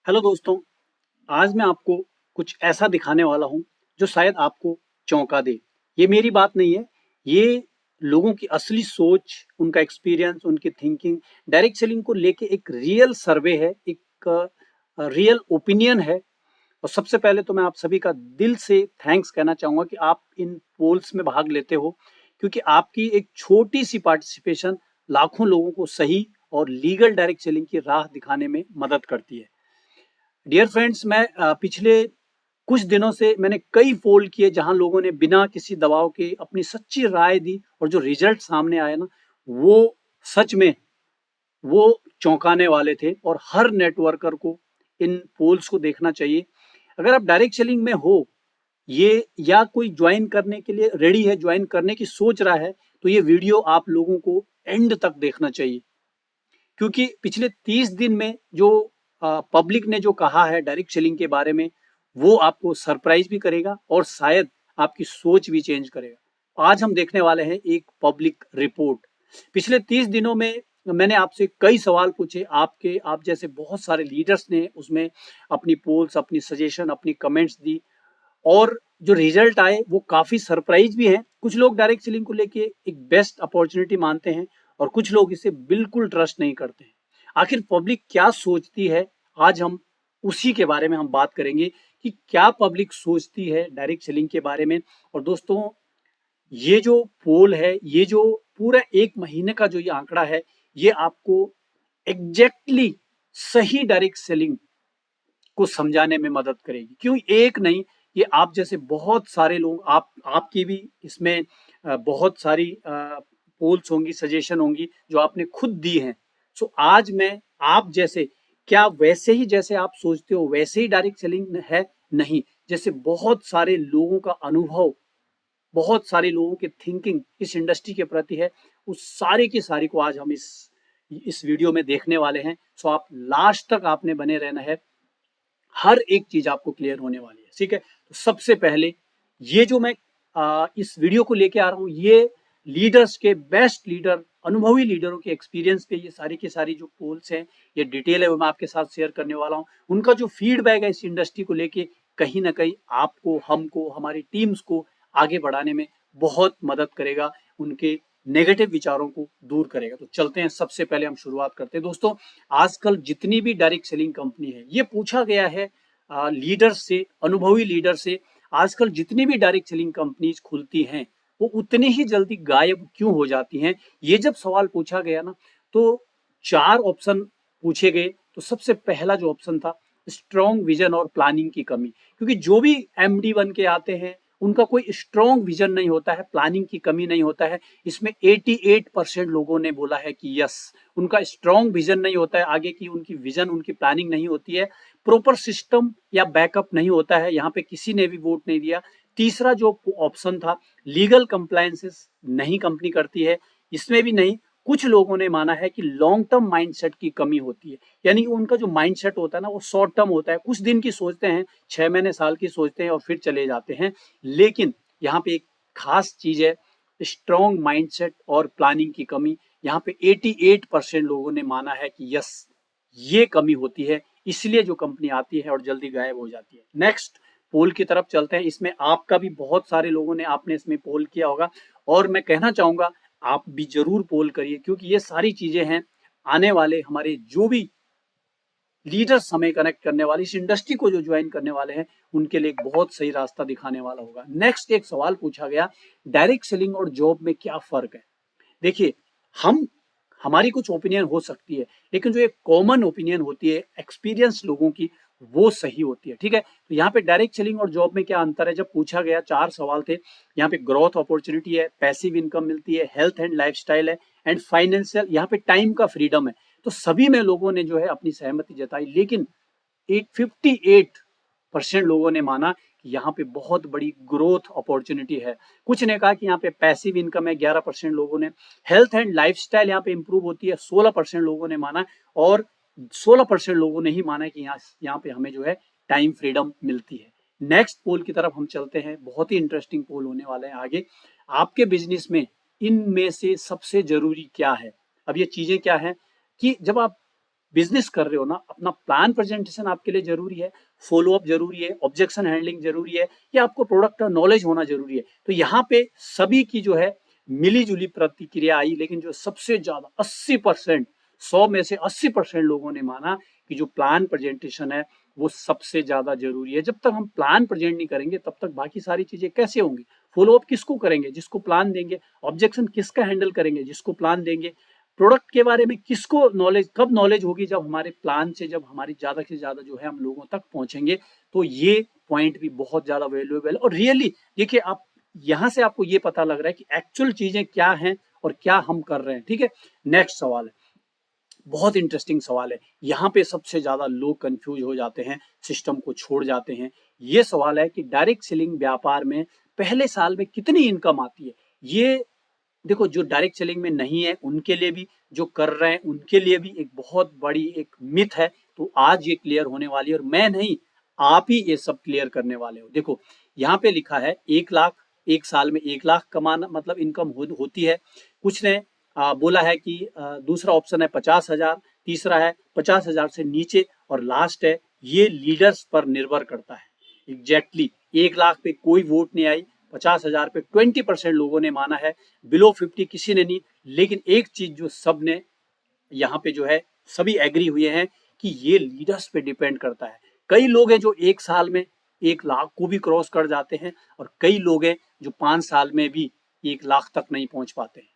Hello दोस्तों। आज मैं आपको कुछ ऐसा दिखाने वाला हूं जो शायद आपको चौंका दे। ये मेरी बात नहीं है, ये लोगों की असली सोच, उनका एक्सपीरियंस, उनकी थिंकिंग, डायरेक्ट सेलिंग को लेके एक रियल सर्वे है, एक रियल ओपिनियन है। और सबसे पहले तो मैं आप सभी का दिल से थैंक्स कहना चाहूंगा कि आप इन पोल्स में भाग लेते हो, क्योंकि आपकी एक छोटी सी पार्टिसिपेशन लाखों लोगों को सही और लीगल डायरेक्ट सेलिंग की राह दिखाने में मदद करती है। डियर फ्रेंड्स, मैं पिछले कुछ दिनों से मैंने कई पोल किए जहां लोगों ने बिना किसी दबाव के अपनी सच्ची राय दी, और जो रिजल्ट सामने आए ना, वो सच में वो चौंकाने वाले थे। और हर नेटवर्कर को इन पोल्स को देखना चाहिए। अगर आप डायरेक्ट सेलिंग में हो ये, या कोई ज्वाइन करने के लिए रेडी है, ज्वाइन करने की सोच रहा है, तो ये वीडियो आप लोगों को एंड तक देखना चाहिए। क्योंकि पिछले 30 दिन में जो पब्लिक ने जो कहा है डायरेक्ट सेलिंग के बारे में, वो आपको सरप्राइज भी करेगा और शायद आपकी सोच भी चेंज करेगा। आज हम देखने वाले हैं एक पब्लिक रिपोर्ट। पिछले 30 दिनों में मैंने आपसे कई सवाल पूछे, आप जैसे बहुत सारे लीडर्स ने उसमें अपनी पोल्स, अपनी सजेशन, अपनी कमेंट्स दी, और जो रिजल्ट आए वो काफी सरप्राइज भी हैं। कुछ लोग डायरेक्ट सेलिंग को लेके एक बेस्ट अपॉर्चुनिटी मानते हैं, और कुछ लोग इसे बिल्कुल ट्रस्ट नहीं करते हैं। आखिर पब्लिक क्या सोचती है, आज हम उसी के बारे में हम बात करेंगे कि क्या पब्लिक सोचती है डायरेक्ट सेलिंग के बारे में। और दोस्तों, ये जो पोल है, ये जो पूरा एक महीने का जो ये आंकड़ा है, ये आपको एग्जैक्टली सही डायरेक्ट सेलिंग को समझाने में मदद करेगी। क्यों एक नहीं, ये आप जैसे बहुत सारे लोग, आपकी भी इसमें बहुत सारी पोल्स होंगी, सजेशन होंगी जो आपने खुद दी हैं। सो आज मैं आप जैसे, क्या वैसे ही जैसे आप सोचते हो वैसे ही डायरेक्ट सेलिंग है? नहीं, जैसे बहुत सारे लोगों का अनुभव, बहुत सारे लोगों की थिंकिंग इस इंडस्ट्री के प्रति है, उस सारे की सारी को आज हम इस वीडियो में देखने वाले हैं। सो आप लास्ट तक आपने बने रहना है, हर एक चीज आपको क्लियर होने वाली है। ठीक है, तो सबसे पहले ये जो मैं इस वीडियो को लेके आ रहा हूँ, ये लीडर्स के, बेस्ट लीडर, अनुभवी लीडरों के एक्सपीरियंस पे ये सारी की सारी जो पोल्स हैं, ये डिटेल है, वो मैं आपके साथ शेयर करने वाला हूँ। उनका जो फीडबैक है इस इंडस्ट्री को लेके, कहीं ना कहीं आपको, हमको, हमारी टीम्स को आगे बढ़ाने में बहुत मदद करेगा, उनके नेगेटिव विचारों को दूर करेगा। तो चलते हैं, सबसे पहले हम शुरुआत करते हैं। दोस्तों, आजकल जितनी भी डायरेक्ट सेलिंग कंपनी है, ये पूछा गया है लीडर से, अनुभवी लीडर से, आजकल जितनी भी डायरेक्ट सेलिंग कंपनीज खुलती हैं, वो उतनी ही जल्दी गायब क्यों हो जाती हैं? ये जब सवाल पूछा गया ना, तो 4 ऑप्शन पूछे गए। तो सबसे पहला जो ऑप्शन था, स्ट्रॉन्ग विजन और प्लानिंग की कमी। क्योंकि जो भी एमडी बन के आते हैं, उनका कोई स्ट्रॉन्ग विजन नहीं होता है, प्लानिंग की कमी नहीं होता है। इसमें 88% लोगों ने बोला है कि यस, उनका स्ट्रॉन्ग विजन नहीं होता है आगे की, उनकी विजन, उनकी प्लानिंग नहीं होती है, प्रॉपर सिस्टम या बैकअप नहीं होता है। यहाँ पे किसी ने भी वोट नहीं दिया। तीसरा जो ऑप्शन था, लीगल कंप्लायंसेस नहीं कंपनी करती है, इसमें भी नहीं। कुछ लोगों ने माना है कि लॉन्ग टर्म माइंडसेट की कमी होती है, यानी कि उनका जो माइंडसेट होता है ना, वो शॉर्ट टर्म होता है, कुछ दिन की सोचते हैं, 6 महीने, साल की सोचते हैं और फिर चले जाते हैं। लेकिन यहाँ पे एक खास चीज है, स्ट्रॉन्ग माइंडसेट और प्लानिंग की कमी। यहाँ पे 88% लोगों ने माना है कि यस, ये कमी होती है, इसलिए जो कंपनी आती है और जल्दी गायब हो जाती है। नेक्स्ट पोल की तरफ चलते हैं। इसमें आपका भी बहुत सारे लोगों ने, आपने इसमें पोल किया होगा, और मैं कहना चाहूंगा आप भी जरूर पोल करिए, क्योंकि ये सारी चीजें हैं आने वाले हमारे जो भी लीडर्स हमें कनेक्ट करने वाले, इस इंडस्ट्री को जो ज्वाइन करने वाले हैं, उनके लिए एक बहुत सही रास्ता दिखाने वाला होगा। नेक्स्ट एक सवाल पूछा गया, डायरेक्ट सेलिंग और जॉब में क्या फर्क है? देखिए, हम हमारी कुछ ओपिनियन हो सकती है, लेकिन जो एक कॉमन ओपिनियन होती है एक्सपीरियंस लोगों की, वो सही होती है। ठीक है, तो यहाँ पे डायरेक्ट सेलिंग और जॉब में क्या अंतर है? जब पूछा गया, 4 सवाल थे। यहाँ पे ग्रोथ अपॉर्चुनिटी है, पैसिव इनकम मिलती है, हेल्थ एंड लाइफस्टाइल है, एंड फाइनेंशियल, यहाँ पे टाइम का फ्रीडम है। तो सभी में लोगों ने जो है अपनी सहमति जताई, लेकिन 58% लोगों ने माना कि यहाँ पे बहुत बड़ी ग्रोथ अपॉर्चुनिटी है। कुछ ने कहा कि यहाँ पे पैसिव इनकम है, 11% लोगों ने। हेल्थ एंड लाइफस्टाइल यहाँ पे इंप्रूव होती है, 16% लोगों ने माना। और 16% लोगों ने ही माना कि यहाँ पे हमें जो है टाइम फ्रीडम मिलती है। नेक्स्ट पोल की तरफ हम चलते हैं, बहुत ही इंटरेस्टिंग पोल होने वाले हैं आगे। आपके बिजनेस में इनमें से सबसे जरूरी क्या है? अब ये चीजें क्या है कि जब आप बिजनेस कर रहे हो ना, अपना प्लान प्रेजेंटेशन आपके लिए जरूरी है, फॉलोअप जरूरी है, ऑब्जेक्शन हैंडलिंग जरूरी है, या आपको प्रोडक्ट का नॉलेज होना जरूरी है। तो यहाँ पे सभी की जो है मिली जुली प्रतिक्रिया आई, लेकिन जो सबसे ज्यादा 80%, 100 में से 80% लोगों ने माना कि जो प्लान प्रेजेंटेशन है वो सबसे ज्यादा जरूरी है। जब तक हम प्लान प्रेजेंट नहीं करेंगे तब तक बाकी सारी चीजें कैसे होंगी? फॉलोअप किसको करेंगे? जिसको प्लान देंगे। ऑब्जेक्शन किसका हैंडल करेंगे? जिसको प्लान देंगे। प्रोडक्ट के बारे में किसको नॉलेज, कब नॉलेज होगी? जब हमारे प्लान से, जब हमारी ज्यादा से ज्यादा जो है हम लोगों तक पहुंचेंगे। तो ये पॉइंट भी बहुत ज्यादा वैल्यूएबल है। और रियली देखिए, आप यहां से आपको ये पता लग रहा है कि एक्चुअल चीजें क्या हैं और क्या हम कर रहे हैं। ठीक है, नेक्स्ट सवाल है, बहुत इंटरेस्टिंग सवाल है। यहाँ पे सबसे ज्यादा लोग कंफ्यूज हो जाते हैं, सिस्टम को छोड़ जाते हैं। ये सवाल है कि डायरेक्ट सेलिंग व्यापार में पहले साल में कितनी इनकम आती है? ये देखो, जो डायरेक्ट सेलिंग में नहीं है उनके लिए भी, जो कर रहे हैं उनके लिए भी एक बहुत बड़ी एक मिथ है। तो आज ये क्लियर होने वाली है, और मैं नहीं, आप ही ये सब क्लियर करने वाले हो। देखो, यहाँ पे लिखा है 1 लाख, एक साल में 1 लाख कमाना मतलब इनकम होती है। कुछ ने बोला है कि दूसरा ऑप्शन है 50,000, तीसरा है 50,000 से नीचे, और लास्ट है ये लीडर्स पर निर्भर करता है। एग्जैक्टली 1 लाख पे कोई वोट नहीं आई, 50,000 पे 20% लोगों ने माना है, बिलो 50 किसी ने नहीं। लेकिन एक चीज जो सब ने यहाँ पे जो है सभी एग्री हुए हैं कि ये लीडर्स पे डिपेंड करता है। कई लोग हैं जो 1 साल में 1 लाख को भी क्रॉस कर जाते हैं, और कई लोग हैं जो 5 साल में भी 1 लाख तक नहीं पहुंच पाते हैं।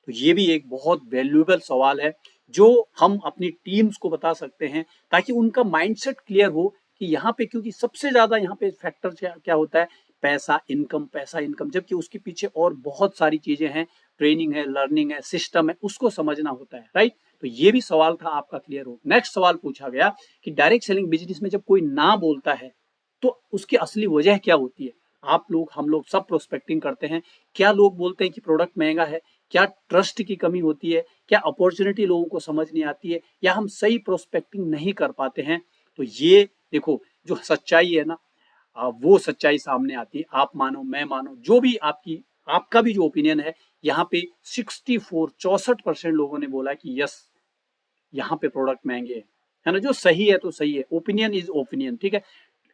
तो ये भी एक बहुत वैल्यूएबल सवाल है जो हम अपनी टीम्स को बता सकते हैं, ताकि उनका माइंडसेट क्लियर हो कि यहाँ पे, क्योंकि सबसे ज्यादा यहाँ पे फैक्टर क्या होता है? पैसा इनकम, पैसा इनकम, जबकि उसके पीछे और बहुत सारी चीजें हैं, ट्रेनिंग है, लर्निंग है, सिस्टम है, उसको समझना होता है। राइट? तो ये भी सवाल था आपका, क्लियर हो। नेक्स्ट सवाल पूछा गया कि डायरेक्ट सेलिंग बिजनेस में जब कोई ना बोलता है तो उसकी असली वजह क्या होती है? आप लोग, हम लोग सब प्रोस्पेक्टिंग करते हैं। क्या लोग बोलते हैं कि प्रोडक्ट महंगा है? क्या ट्रस्ट की कमी होती है? क्या अपॉर्चुनिटी लोगों को समझ नहीं आती है? या हम सही प्रोस्पेक्टिंग नहीं कर पाते हैं? तो ये देखो, जो सच्चाई है ना, वो सच्चाई सामने आती है। आप मानो, मैं मानो, जो भी आपका भी जो ओपिनियन है, यहाँ पे 64% लोगों ने बोला कि यस, यहाँ पे प्रोडक्ट महंगे है ना। जो सही है तो सही है, ओपिनियन इज ओपिनियन। ठीक है,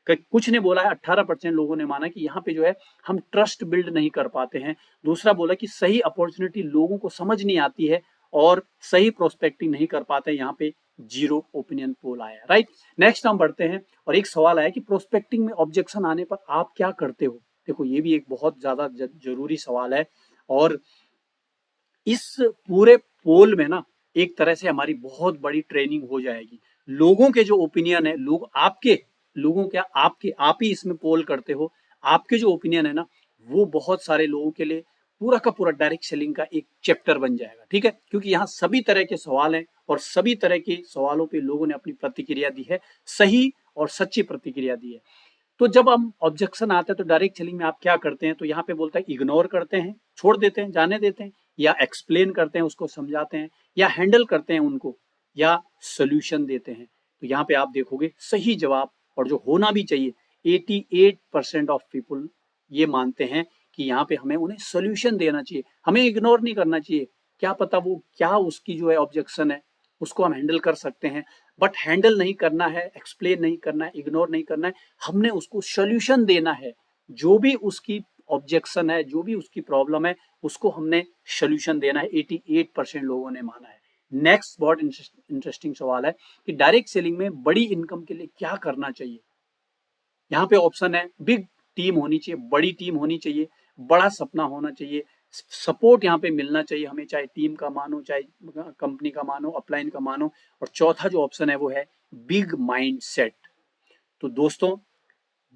कुछ ने बोला है, 18% लोगों ने माना कि यहाँ पे जो है हम ट्रस्ट बिल्ड नहीं कर पाते हैं। दूसरा बोला कि सही अपॉर्चुनिटी लोगों को समझ नहीं आती है, और सही प्रोस्पेक्टिंग नहीं कर पाते। यहाँ पे 0 ओपिनियन पोल आया। राइट? नेक्स्ट हम बढ़ते हैं, और एक सवाल आया कि प्रोस्पेक्टिंग में ऑब्जेक्शन आने पर आप क्या करते हो? देखो, ये भी एक बहुत ज्यादा जरूरी सवाल है, और इस पूरे पोल में ना एक तरह से हमारी बहुत बड़ी ट्रेनिंग हो जाएगी। लोगों के जो ओपिनियन है, लोग आपके, लोगों क्या आपके, आप ही इसमें पोल करते हो, आपके जो ओपिनियन है ना, वो बहुत सारे लोगों के लिए पूरा का पूरा डायरेक्ट सेलिंग का एक चैप्टर बन जाएगा। ठीक है, क्योंकि यहाँ सभी तरह के सवाल हैं, और सभी तरह के सवालों पे लोगों ने अपनी प्रतिक्रिया दी है, सही और सच्ची प्रतिक्रिया दी है। तो जब हम ऑब्जेक्शन आते हैं तो डायरेक्ट सेलिंग में आप क्या करते हैं? तो यहाँ पे बोलता है इग्नोर करते हैं, छोड़ देते हैं, जाने देते हैं, या एक्सप्लेन करते हैं, उसको समझाते हैं, या हैंडल करते हैं उनको, या सोल्यूशन देते हैं। तो यहाँ पे आप देखोगे सही जवाब, और जो होना भी चाहिए, 88% ऑफ पीपुल ये मानते हैं कि यहाँ पे हमें उन्हें सोल्यूशन देना चाहिए, हमें इग्नोर नहीं करना चाहिए। क्या पता वो क्या उसकी जो है ऑब्जेक्शन है, उसको हम हैंडल कर सकते हैं, बट हैंडल नहीं करना है, एक्सप्लेन नहीं करना है, इग्नोर नहीं करना है, हमने उसको सोल्यूशन देना है। जो भी उसकी ऑब्जेक्शन है, जो भी उसकी प्रॉब्लम है, उसको हमने सोल्यूशन देना है। 88% लोगों ने माना है। नेक्स्ट बहुत इंटरेस्टिंग सवाल है कि डायरेक्ट सेलिंग में बड़ी इनकम के लिए क्या करना चाहिए? यहाँ पे ऑप्शन है, बिग टीम होनी चाहिए, बड़ी टीम होनी चाहिए, बड़ा सपना होना चाहिए, सपोर्ट यहाँ पे मिलना चाहिए हमें, चाहे टीम का मानो, चाहे कंपनी का मानो, अपलाइन का मानो, और चौथा जो ऑप्शन है वो है बिग माइंड सेट। तो दोस्तों,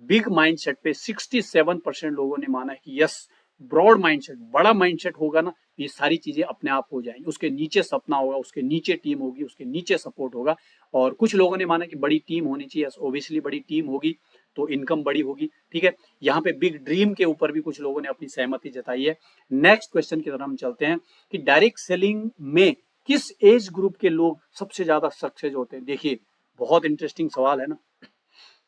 बिग माइंडसेट पे 67% लोगों ने माना है कि यस, ब्रॉड माइंडसेट, बड़ा माइंडसेट होगा ना, ये सारी चीजें अपने आप हो जाएंगी। उसके नीचे सपना होगा, उसके नीचे टीम होगी, उसके नीचे सपोर्ट होगा। और कुछ लोगों ने माना कि बड़ी टीम होनी चाहिए, ओबियसली बड़ी टीम होगी तो इनकम बड़ी होगी। ठीक है, यहाँ पे बिग ड्रीम के ऊपर भी कुछ लोगों ने अपनी सहमति जताई है। नेक्स्ट क्वेश्चन की तरफ हम चलते हैं कि डायरेक्ट सेलिंग में किस एज ग्रुप के लोग सबसे ज्यादा सक्सेस होते हैं? देखिए, बहुत इंटरेस्टिंग सवाल है ना,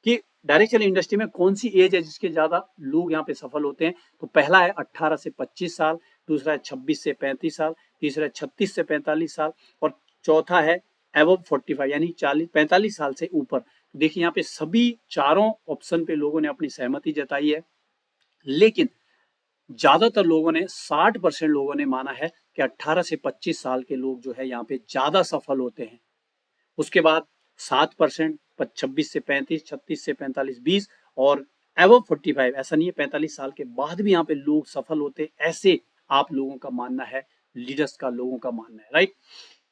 कि डायरेक्ट सेलिंग इंडस्ट्री में कौन सी एज है जिसके ज्यादा लोग यहाँ पे सफल होते हैं? तो पहला है 18 से 25 साल, दूसरा है 26 से 35 साल, तीसरा है 36 से 45 साल, और चौथा है एबव 45 यानी 45 साल से ऊपर। देखिए यहाँ पे सभी चारों ऑप्शन पे लोगों ने अपनी सहमति जताई है, लेकिन ज्यादातर लोगों ने 60% लोगों ने माना है कि 18 से 25 साल के लोग जो है यहाँ पे ज्यादा सफल होते हैं। उसके बाद 7% 26 से 35, 36 से 45, 20 और एबव 45, ऐसा नहीं है 45 साल के बाद भी यहाँ पे लोग सफल होते, ऐसे आप लोगों का मानना है, लीडर्स का लोगों का मानना है, राइट।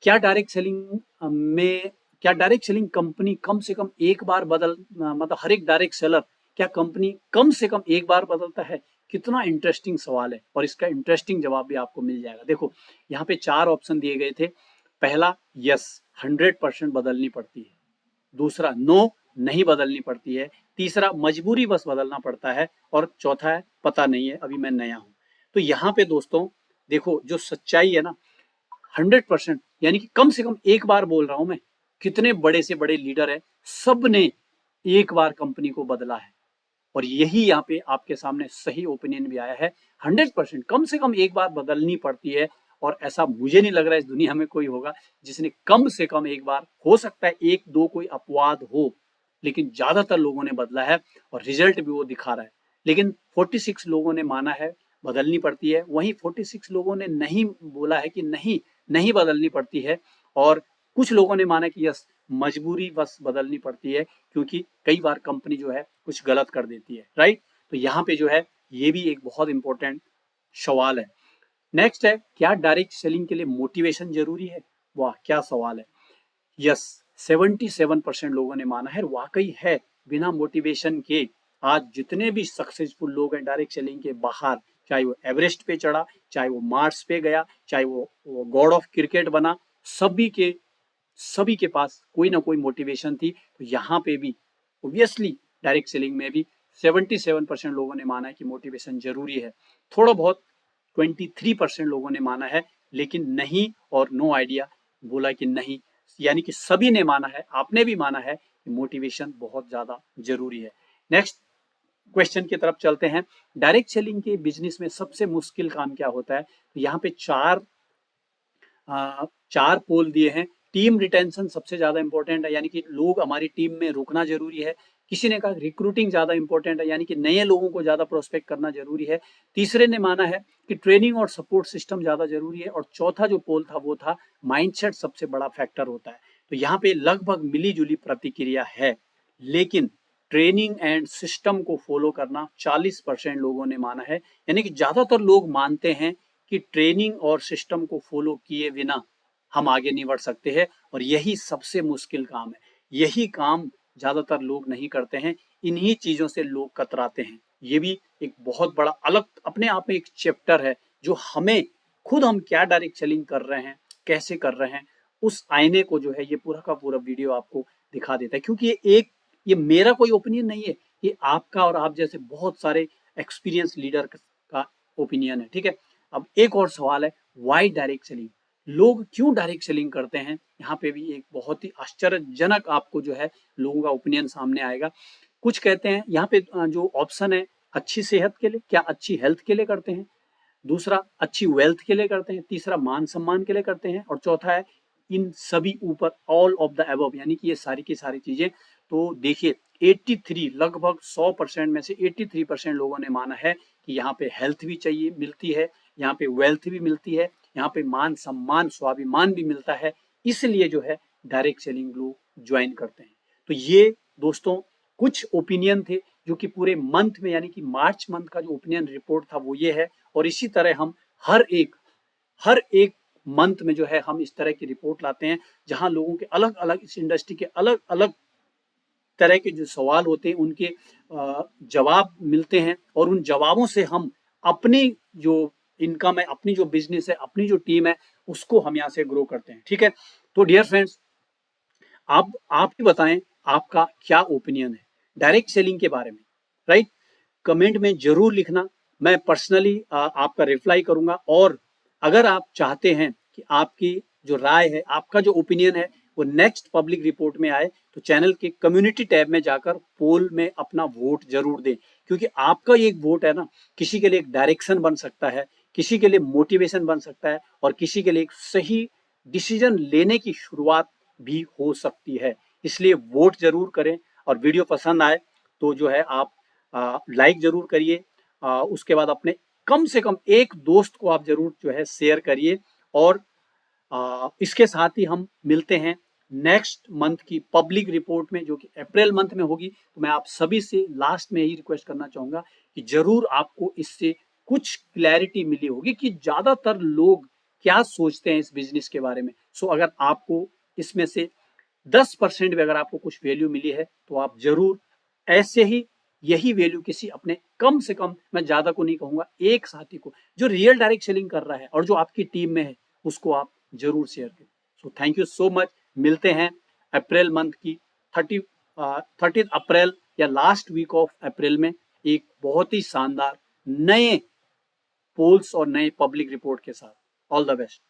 क्या डायरेक्ट सेलिंग में क्या डायरेक्ट सेलिंग कंपनी कम से कम एक बार मतलब हर एक डायरेक्ट सेलर क्या कंपनी कम से कम एक बार बदलता है? कितना इंटरेस्टिंग सवाल है और इसका इंटरेस्टिंग जवाब भी आपको मिल जाएगा। देखो यहाँ पे 4 ऑप्शन दिए गए थे। पहला यस 100% बदलनी पड़ती है, दूसरा नो नहीं बदलनी पड़ती है, तीसरा मजबूरी बस बदलना पड़ता है और चौथा है पता नहीं है अभी मैं नया हूं। तो यहाँ पे दोस्तों देखो जो सच्चाई है ना 100% यानी कि कम से कम एक बार बोल रहा हूं मैं, कितने बड़े से बड़े लीडर है सब ने एक बार कंपनी को बदला है और यही यहाँ पे आपके सामने सही ओपिनियन भी आया है। 100% कम से कम एक बार बदलनी पड़ती है और ऐसा मुझे नहीं लग रहा है इस दुनिया में कोई होगा जिसने कम से कम एक बार, हो सकता है एक दो कोई अपवाद हो, लेकिन ज्यादातर लोगों ने बदला है और रिजल्ट भी वो दिखा रहा है। लेकिन 46 लोगों ने माना है बदलनी पड़ती है, वहीं 46 लोगों ने नहीं बोला है कि नहीं नहीं बदलनी पड़ती है और कुछ लोगों ने माना कि यस मजबूरी बस बदलनी पड़ती है क्योंकि कई बार कंपनी जो है कुछ गलत कर देती है, राइट। तो यहाँ पे जो है ये भी एक बहुत इंपॉर्टेंट सवाल है। नेक्स्ट है क्या डायरेक्ट सेलिंग के लिए मोटिवेशन जरूरी है? वाह क्या सवाल है। यस 77% लोगों ने माना है वाकई है, बिना मोटिवेशन के आज जितने भी सक्सेसफुल लोग हैं डायरेक्ट सेलिंग के बाहर, चाहे वो एवरेस्ट पे चढ़ा, चाहे वो मार्स पे गया, चाहे वो गॉड ऑफ क्रिकेट बना, सभी के पास कोई ना कोई मोटिवेशन थी। तो यहाँ पे भी ऑब्वियसली डायरेक्ट सेलिंग में भी 77% लोगों ने माना है कि मोटिवेशन जरूरी है। थोड़ा बहुत 23% लोगों ने माना है, लेकिन नहीं और नो आइडिया बोला कि नहीं, यानी कि सभी ने माना है, आपने भी माना है कि मोटिवेशन बहुत ज्यादा जरूरी है। नेक्स्ट क्वेश्चन की तरफ चलते हैं। डायरेक्ट सेलिंग के बिजनेस में सबसे मुश्किल काम क्या होता है? तो यहाँ पे चार पोल दिए हैं। टीम रिटेंशन सबसे ज्यादा इंपॉर्टेंट है, यानी कि लोग हमारी टीम में रुकना जरूरी है। किसी ने कहा रिक्रूटिंग ज्यादा इंपॉर्टेंट है, यानी कि नए लोगों को ज्यादा प्रोस्पेक्ट करना जरूरी है। तीसरे ने माना है कि ट्रेनिंग और सपोर्ट सिस्टम ज्यादा जरूरी है और चौथा जो पोल था वो था माइंडसेट सबसे बड़ा फैक्टर होता है। तो यहाँ पे लगभग मिली जुली प्रतिक्रिया है, लेकिन ट्रेनिंग एंड सिस्टम को फॉलो करना 40% लोगों ने माना है, यानी कि ज्यादातर लोग मानते हैं कि ट्रेनिंग और सिस्टम को फॉलो किए बिना हम आगे नहीं बढ़ सकते हैं और यही सबसे मुश्किल काम है। यही काम ज्यादातर लोग नहीं करते हैं, इन्हीं चीजों से लोग कतराते हैं। ये भी एक बहुत बड़ा अलग अपने आप में एक चैप्टर है जो हमें खुद हम क्या डायरेक्ट सेलिंग कर रहे हैं, कैसे कर रहे हैं, उस आईने को जो है ये पूरा का पूरा वीडियो आपको दिखा देता है। क्योंकि ये मेरा कोई ओपिनियन नहीं है, ये आपका और आप जैसे बहुत सारे एक्सपीरियंस लीडर का ओपिनियन है, ठीक है। अब एक और सवाल है, वाई डायरेक्ट सेलिंग? लोग क्यों डायरेक्ट सेलिंग करते हैं? यहाँ पे भी एक बहुत ही आश्चर्यजनक आपको जो है लोगों का ओपिनियन सामने आएगा। कुछ कहते हैं यहाँ पे जो ऑप्शन है अच्छी सेहत के लिए, क्या अच्छी हेल्थ के लिए करते हैं, दूसरा अच्छी वेल्थ के लिए करते हैं, तीसरा मान सम्मान के लिए करते हैं और चौथा है इन सभी ऊपर ऑल ऑफ द अबव, यानी कि ये सारी की सारी चीजें। तो देखिए 83 लगभग 100% में से 83% लोगों ने माना है कि यहाँ पे हेल्थ भी चाहिए मिलती है, यहाँ पे वेल्थ भी मिलती है, यहाँ पे मान सम्मान स्वाभिमान भी मिलता है, इसलिए जो है डायरेक्ट सेलिंग लोग ज्वाइन करते हैं। तो ये दोस्तों कुछ ओपिनियन थे जो कि पूरे मंथ में, यानी कि मार्च मंथ का जो ओपिनियन रिपोर्ट था वो ये है। और इसी तरह हम हर एक मंथ में जो है हम इस तरह की रिपोर्ट लाते हैं जहां लोगों के अलग अलग, इस इंडस्ट्री के अलग अलग तरह के जो सवाल होते हैं उनके जवाब मिलते हैं और उन जवाबों से हम अपनी जो इनकम है, अपनी जो बिजनेस है, अपनी जो टीम है, उसको हम यहाँ से ग्रो करते हैं, ठीक है। तो डियर फ्रेंड्स, आप ही बताएं आपका क्या ओपिनियन है डायरेक्ट सेलिंग के बारे में, राइट। कमेंट में जरूर लिखना, मैं पर्सनली आपका रिप्लाई करूंगा। और अगर आप चाहते हैं कि आपकी जो राय है, आपका जो ओपिनियन है वो नेक्स्ट पब्लिक रिपोर्ट में आए, तो चैनल के कम्युनिटी टैब में जाकर पोल में अपना वोट जरूर दें, क्योंकि आपका ये एक वोट है ना, किसी के लिए एक डायरेक्शन बन सकता है, किसी के लिए मोटिवेशन बन सकता है और किसी के लिए एक सही डिसीजन लेने की शुरुआत भी हो सकती है। इसलिए वोट जरूर करें, और वीडियो पसंद आए तो जो है आप लाइक जरूर करिए। उसके बाद अपने कम से कम एक दोस्त को आप जरूर जो है शेयर करिए। और इसके साथ ही हम मिलते हैं नेक्स्ट मंथ की पब्लिक रिपोर्ट में, जो कि अप्रैल मंथ में होगी। तो मैं आप सभी से लास्ट में यही रिक्वेस्ट करना चाहूंगा कि जरूर आपको इससे कुछ क्लैरिटी मिली होगी कि ज्यादातर लोग क्या सोचते हैं इस बिजनेस के बारे में। सो अगर आपको इसमें से 10% भी अगर आपको कुछ वैल्यू मिली है तो आप जरूर ऐसे ही यही वैल्यू किसी अपने, कम से कम मैं ज्यादा को नहीं कहूंगा, एक साथी को जो रियल डायरेक्ट सेलिंग कर रहा है और जो आपकी टीम में है, उसको आप जरूर शेयर करें। So thank you so much. मिलते हैं अप्रैल मंथ की 30 अप्रैल या लास्ट वीक ऑफ अप्रैल में एक बहुत ही शानदार नए पोल्स और नए पब्लिक रिपोर्ट के साथ। All the best.